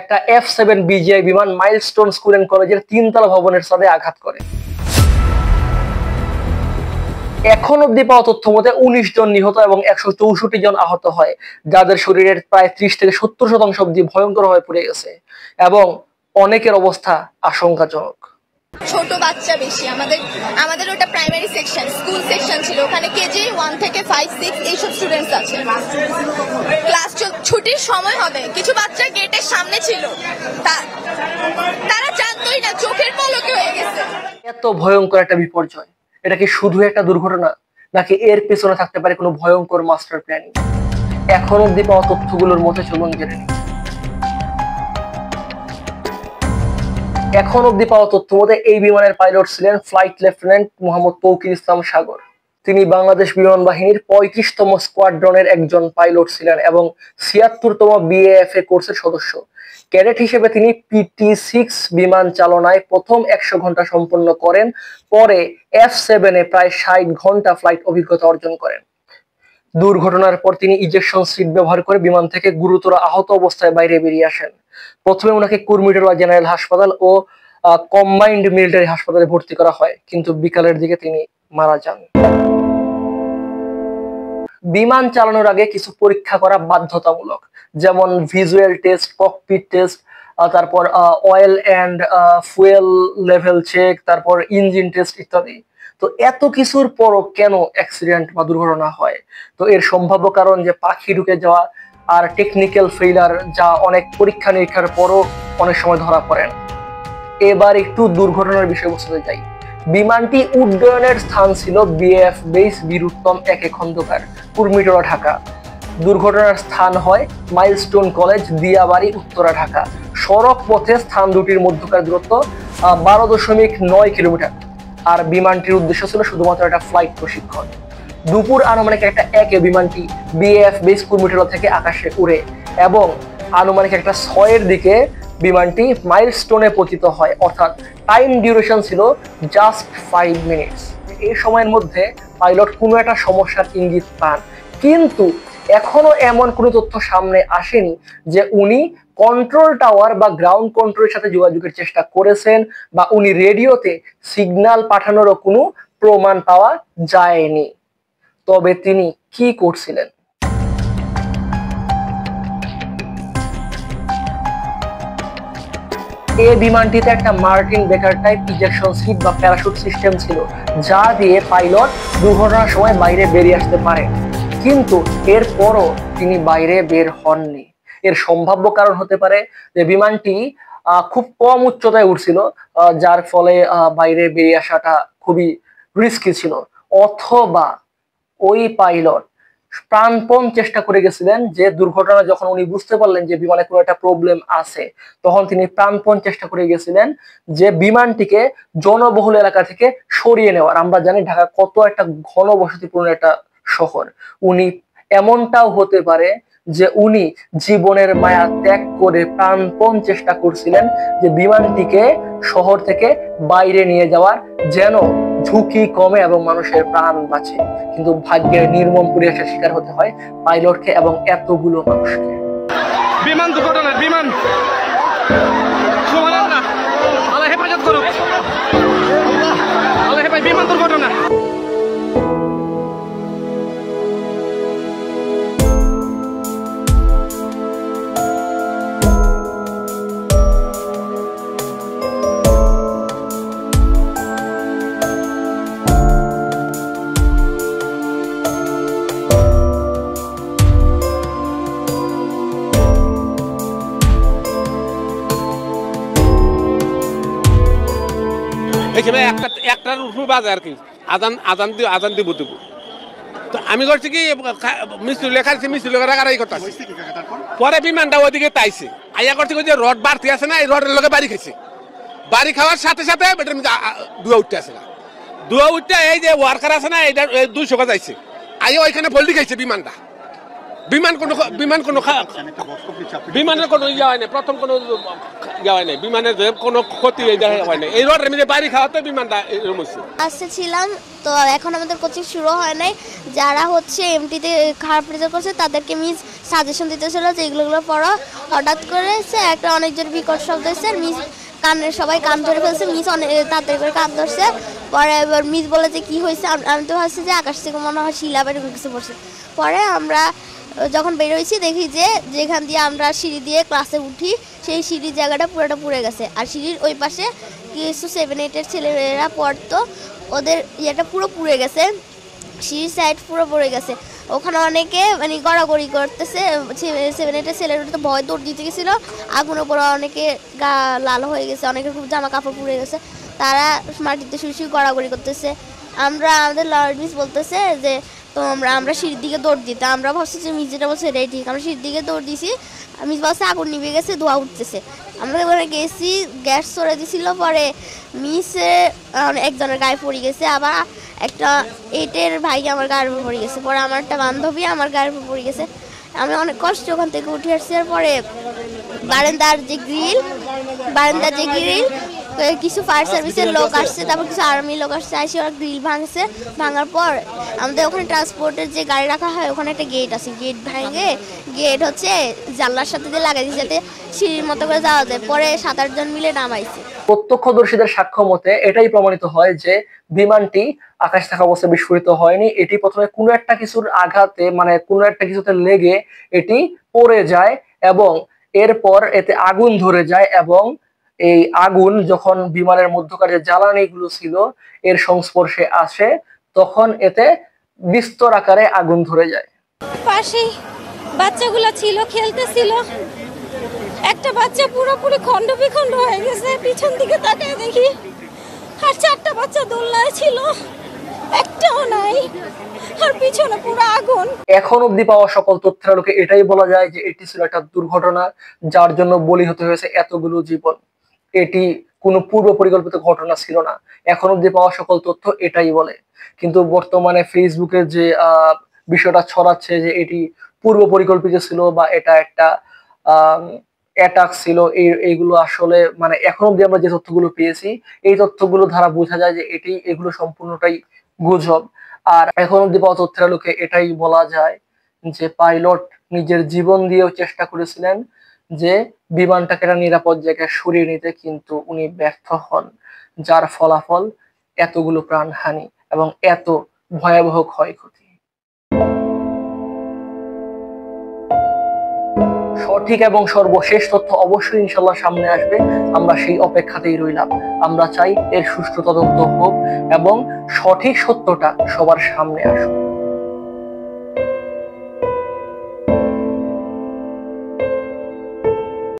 একটা F7 BGI বিমান milestone school and কলেজের 3তলা ভবনের ছাদে আঘাত করে। এখন অব্দি পাওয়া তথ্য মতে 19 জন নিহত এবং 164 জন আহত হয়, যাদের শরীরের প্রায় 30 থেকে 70% অব্দি ভয়ঙ্কর হয়ে পড়ে গেছে এবং অনেকের অবস্থা আশঙ্কাজনক। ছোট বাচ্চা বেশি, আমাদের ওটা প্রাইমারি সেকশন, স্কুল সেকশন ছিল, ওখানে কেজি 1 থেকে 5, 6 এইসব স্টুডেন্টস আছে। ক্লাস ছুটির সময় হবে, কিছু বাচ্চা গেটের সামনে ছিল, তারা জানতোই না, চোখের পলকে হয়ে গেছে। এত ভয়ঙ্কর একটা বিপর্যয়, এটা কি শুধু একটা দুর্ঘটনা নাকি এর পেছনে থাকতে পারে কোনো ভয়ঙ্কর মাস্টার প্ল্যানিং? এখন অব্দি পাওয়া তথ্যগুলোর মধ্যে চলুন জেনে নিই। এখন অব্দি পাওয়া তথ্য মতে এই বিমানের পাইলট ছিলেন ফ্লাইট লেফটেন্যান্ট মোহাম্মদ তৌকির ইসলাম সাগর। তিনি বাংলাদেশ বিমান বাহিনীর 35তম স্কোয়াড্রনের একজন পাইলট ছিলেন এবং 76তম বিএএফএ কোর্সের সদস্য। ক্যাডেট হিসেবে তিনি PT-6 বিমান চালনায় প্রথম 100 ঘন্টা সম্পন্ন করেন, পরে F7 এ প্রায় 60 ঘন্টা ফ্লাইট অভিজ্ঞতা অর্জন করেন। দুর্ঘটনার পর তিনি ইজেকশন সিট ব্যবহার করে বিমান থেকে গুরুতর আহত অবস্থায় বাইরে বেরিয়ে আসেন। প্রথমে ওনাকে কুর্মিটোলা জেনারেল হাসপাতাল ও কম্বাইন্ড মিলিটারি হাসপাতালে ভর্তি করা হয়, কিন্তু বিকালের দিকে তিনি মারা যান। বিমান চালানোর আগে কিছু পরীক্ষা করা বাধ্যতামূলক, যেমন ভিজুয়াল টেস্ট, ককপিট টেস্ট, তারপর oil and fuel level check, তারপর ইঞ্জিন টেস্ট ইত্যাদি। তো এত কিছুর পরও কেন অ্যাক্সিডেন্ট বা দুর্ঘটনা হয়? তো এর সম্ভাব্য কারণ যে পাখি ঢুকে যাওয়া আর টেকনিক্যাল ফেইলার, যা অনেক পরীক্ষা নিরীক্ষার পরও অনেক সময় ধরা পড়েন। এবার একটু দুর্ঘটনার বিষয়বস্তুতে যাই। বিমানটি উড্ডয়নের স্থান ছিল বিএএফ বেস বীরুত্তম 1 খন্দকার, কুর্মিটোলা, ঢাকা। দুর্ঘটনার স্থান হয় মাইলস্টোন কলেজ, দিয়াবাড়ি, উত্তরা, ঢাকা। সড়ক পথে স্থান দুটির মধ্যকার দূরত্ব 12.9 কিলোমিটার। আর বিমানটির উদ্দেশ্য ছিল শুধুমাত্র একটা ফ্লাইট প্রশিক্ষণ। দুপুর আনুমানিক 1:01 বিমানটি বিএএফ বেস কুর্মিটোলা থেকে আকাশে উড়ে এবং আনুমানিক 6:00 দিকে বিমানটি মাইলস্টোনে পতিত হয়, অর্থাৎ টাইম ডিউরেশন ছিল জাস্ট 5 মিনিটস। এই সময়ের মধ্যে পাইলট কোনো একটা সমস্যার ইঙ্গিত পান, কিন্তু এখনো এমন কোনো তথ্য সামনে আসেনি যে উনি কন্ট্রোল টাওয়ার বা গ্রাউন্ড কন্ট্রোলের সাথে যোগাযোগের চেষ্টা করেছেন বা উনি রেডিওতে সিগন্যাল পাঠানোরও কোনো প্রমাণ পাওয়া যায়নি। তবে তিনি কি করছিলেন? এই বিমানটিতে একটা মার্টিন বেকার টাইপ ইজেকশন সিট বা প্যারাশুট সিস্টেম ছিল, যা দিয়ে পাইলট দুর্ঘটনার সময় বাইরে বেরিয়ে আসতে পারে, কিন্তু এরপরও তিনি বাইরে বের হননি। এর সম্ভাব্য কারণ হতে পারে যে বিমানটি খুব কম উচ্চতায় উঠছিল, যার ফলে বাইরে বেরিয়ে আসাটা খুবই রিস্কি ছিল, অথবা ওই পাইলট প্রাণপণ চেষ্টা করে গেছিলেন যে দুর্ঘটনা যখন উনি বুঝতে পারলেন যে বিমানে কোনো একটা প্রবলেম আছে, তখন তিনি প্রাণপণ চেষ্টা করে গেছিলেন যে বিমানটিকে জনবহুল এলাকা থেকে সরিয়ে নেওয়ার। আমরা জানি ঢাকা কত একটা ঘনবসতিপূর্ণ একটা শহর। উনি এমনটাও হতে পারে যে উনি জীবনের মায়া ত্যাগ করে প্রাণপণ চেষ্টা করছিলেন যে বিমানটিকে শহর থেকে বাইরে নিয়ে যাওয়ার, যেন ঝুঁকি কমে এবং মানুষের প্রাণ বাঁচে। কিন্তু ভাগ্যের নির্মম পরিহাসের শিকার হতে হয় পাইলটকে এবং এতগুলো মানুষকে। বিমান দুর্ঘটনা, বিমান সুবহানাল্লাহ, আল্লাহ হেফাজত করুক, আল্লাহ হেফাজত, বিমান দুর্ঘটনা। একটার উপর বাজে আর কি, আজান দিব। তো আমি করছি কি মিস্ত্রি লেখাচ্ছি, মিস্ত্রি লেখা রাখারাই করতেছি। পরে বিমানটা ওইদিকে তাইছে, আইয়া করছি যে রড বাড়তি আছে না, এই রডের লোকে বাড়ি খেয়েছে। বাড়ি খাওয়ার সাথে সাথে দুয়া উঠতে আসে না, দুয়া উঠতে এই যে ওয়ার্কার আছে না, এইটা 200 যাইছে, আইয়া ওইখানে ভল্টি খাইছে বিমানটা। বিমানের কোনো ইয়ে হয় না, প্রথম কোনো ইয়ে হয় না, বিমানের কোনো ক্ষতি হয় না। এই রোডের মধ্যে বাড়ি খাওয়াতে বিমানটা এরকম হচ্ছে। আসতে ছিলাম তো এখন আমাদের কোচিং শুরু হয় নাই। যারা হচ্ছে এমটিতে খারাপ রেজাল্ট করছে তাদেরকে মিস সাজেশন দিতেছিল যে এগুলো পড়ো। হঠাৎ করে একটা অনেকজন বিকট শব্দ এসছে, মিস সবাই কান ধরে ফেলছে, মিস অনেক তাড়াতাড়ি করে কান ধরছে। পরে এবার মিস বলে যে কী হয়েছে, আমি তো ভাবছি যে আকাশ থেকে মনে হয় শিলা এরকম কিছু পড়ছে। পরে আমরা যখন বেরোইছি দেখি যে যেখান দিয়ে আমরা সিঁড়ি দিয়ে ক্লাসে উঠি সেই সিঁড়ির জায়গাটা পুরোটা পুড়ে গেছে। আর সিঁড়ির ওই পাশে কিছু 7-8-এর ছেলেমেয়েরা পড়তো, ওদের ইয়েটা পুরো পুড়ে গেছে, সিঁড়ির সাইড পুরো পড়ে গেছে। ওখানে অনেকে মানে গড়াগড়ি করতেছে, 7-8-এর ছেলেরা তো ভয় দৌড় দিতে গেছিলো। আগুনের পরে অনেকে গা লাল হয়ে গেছে, অনেকের খুব জামা কাপড় পুড়ে গেছে, তারা মাটিতে শুয়ে শুয়ে গড়াগড়ি করতেছে। আমাদের লর্ড মিস বলতেছে যে তো আমরা সিঁড়ির দিকে দৌড় দিতে, আমরা ভাবছি যে মিস যেটা বলছে এটাই ঠিক। আমরা সিঁড়ির দিকে দৌড় দিছি, মিস বলছে আগুন নিভে গেছে, ধোঁয়া উঠতেছে। আমরা ওখানে গেছি, গ্যাস সরে দিছিল। পরে মিসে একজনের গায়ে পড়ে গেছে, আবার একটা 8-এর ভাই আমার গায়ের উপর পড়ে গেছে। পরে আমার একটা বান্ধবী আমার গায়ের উপর পড়ে গেছে। আমি অনেক কষ্ট ওখান থেকে উঠে আসছি। আর পরে বারান্দার যে গ্রিল কিছু ফায়ার সার্ভিসের লোক আসছে, তারপর কিছু আর্মি লোক আসছে, আসে ওরা গ্রিল ভাঙছে। ভাঙার পর আমাদের ওখানে ট্রান্সপোর্টের যে গাড়ি রাখা হয় ওখানে একটা গেট আছে, গেট ভাঙে গেট হচ্ছে জানলার সাথে দিয়ে লাগাই দিয়েছে যাতে সিঁড়ির মতো করে যাওয়া যায়। পরে 7-8 জন মিলে নামাইছে। প্রত্যক্ষদর্শীদের সাক্ষ্য মতে এটাই প্রমাণিত হয় যে বিমানটি আকাশ থাকা অবস্থায় বিস্ফোরিত হয়নি। এটি প্রথমে কোনো একটা কিছুর আঘাতে মানে কোনো একটা কিছুতে লেগে এটি পড়ে যায় এবং এরপর এতে আগুন ধরে যায় এবং এই আগুন যখন বিমানের মধ্যকার যে জ্বালানিগুলো ছিল এর সংস্পর্শে আসে তখন এতে বিস্তর আকারে আগুন ধরে যায়। পাশেই বাচ্চাগুলো ছিল, খেলতেছিল। একটা বাচ্চা পুরোপুরি খন্ড বিখণ্ড হয়ে গেছে, পিছন দিকে তাকায় দেখি। আর 4টা বাচ্চা দোলনায় ছিল, একটাও নাই। আর পিছনে পুরো আগুন। এখন অবধি পাওয়া সকল তথ্যের আলোকে এটাই বলা যায় যে এটি ছিল একটা দুর্ঘটনা, যার জন্য বলি হতে হয়েছে এতগুলো জীবন। এটি কোনো পূর্ব পরিকল্পিত ঘটনা ছিল না। এখন অবধি পাওয়া সকল তথ্য এটাই বলে। কিন্তু বর্তমানে ফেসবুকে যে বিষয়টা ছড়াচ্ছে যে এটি পূর্ব পরিকল্পিত ছিল বা এটা একটা অ্যাটাক ছিল, এইগুলো আসলে মানে এখন অবধি আমরা যে তথ্যগুলো পেয়েছি এই তথ্যগুলো দ্বারা বোঝা যায় যে এগুলো সম্পূর্ণটাই গুজব। আর এখন অবধি পাওয়া তথ্যের আলোকে এটাই বলা যায় যে পাইলট নিজের জীবন দিয়েও চেষ্টা করেছিলেন যে বিমানটাকে একটা নিরাপদ জায়গায় সরিয়ে নিতে, কিন্তু উনি ব্যর্থ হন, যার ফলাফল এতগুলো প্রাণহানি এবং এত ভয়াবহ ক্ষয়ক্ষতি। সঠিক এবং সর্বশেষ তথ্য অবশ্যই ইনশাল্লাহ সামনে আসবে, আমরা সেই অপেক্ষাতেই রইলাম। আমরা চাই এর সুষ্ঠু তদন্ত হোক এবং সঠিক সত্যটা সবার সামনে আসুক।